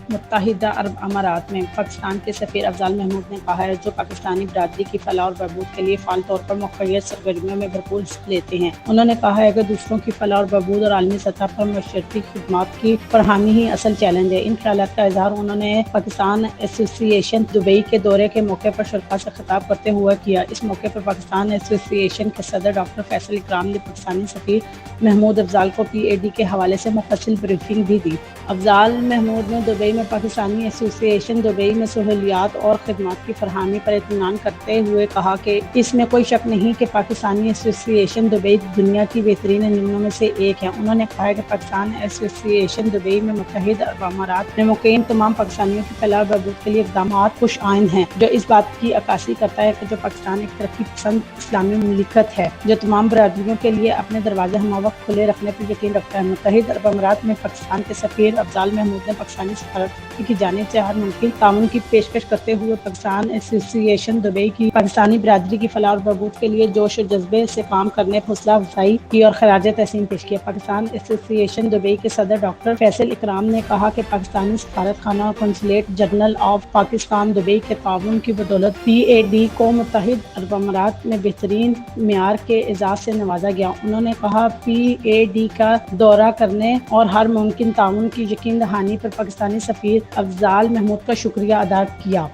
متحدہ عرب امارات میں پاکستان کے سفیر افضال محمود نے کہا ہے جو پاکستانی برادری کی فلاح اور بہبود کے لیے فعال طور پر مقیت سرگرمیوں میں بھرپور حصہ لیتے ہیں۔ انہوں نے کہا ہے کہ دوسروں کی فلاح اور بہبود اور عالمی سطح پر معاشرتی خدمات کی فراہمی ہی اصل چیلنج ہے۔ ان خیالات کا اظہار انہوں نے پاکستان ایسوسی ایشن دبئی کے دورے کے موقع پر شرکاء سے خطاب کرتے ہوئے کیا۔ اس موقع پر پاکستان ایسوسی ایشن کے صدر ڈاکٹر فیصل اکرام نے پاکستانی سفیر محمود افضال کو PAD کے حوالے سے مفصل بریفنگ بھی دی۔ افضال محمود نے دبئی میں پاکستانی ایسوسی ایشن دبئی میں سہولیات اور خدمات کی فراہمی پر اطمینان کرتے ہوئے کہا کہ اس میں کوئی شک نہیں کہ پاکستانی ایسوسی ایشن دبئی دنیا کی بہترین انجمنوں میں سے ایک ہے۔ انہوں نے کہا کہ پاکستان ایسوسی ایشن دبئی میں متحدہ عرب امارات میں مقیم تمام پاکستانیوں کی فلاح و بہبود کے لیے اقدامات خوش آئند ہیں، جو اس بات کی عکاسی کرتا ہے کہ جو پاکستان ایک ترقی پسند اسلامی مملکت ہے جو تمام برادریوں کے لیے اپنے دروازے ہمہ وقت کھلے رکھنے پر یقین رکھتا ہے۔ متحدہ عرب امارات میں پاکستان کے سفیر افضال محمود نے پاکستانی سفارت کی جانب سے ہر ممکن تعاون کی پیشکش کرتے ہوئے پاکستان ایسوسی ایشن دبئی کی پاکستانی برادری کی فلاح اور بہبود کے لیے جوش و جذبے سے کام کرنے پر حوصلہ افزائی کی اور خراج تحسین پیش کیا۔ پاکستان ایسوسی ایشن دبئی کے صدر ڈاکٹر فیصل اکرام نے کہا کہ پاکستانی سفارت خانہ اور consulate general of Pakistan Dubai کے تعاون کی بدولت PAD کو متحدہ عرب امارات میں بہترین معیار کے اعزاز سے نوازا گیا۔ انہوں نے کہا PAD کا دورہ کرنے اور ہر ممکن تعاون کی یقین دہانی پر پاکستانی سفیر افضال محمود کا شکریہ ادا کیا۔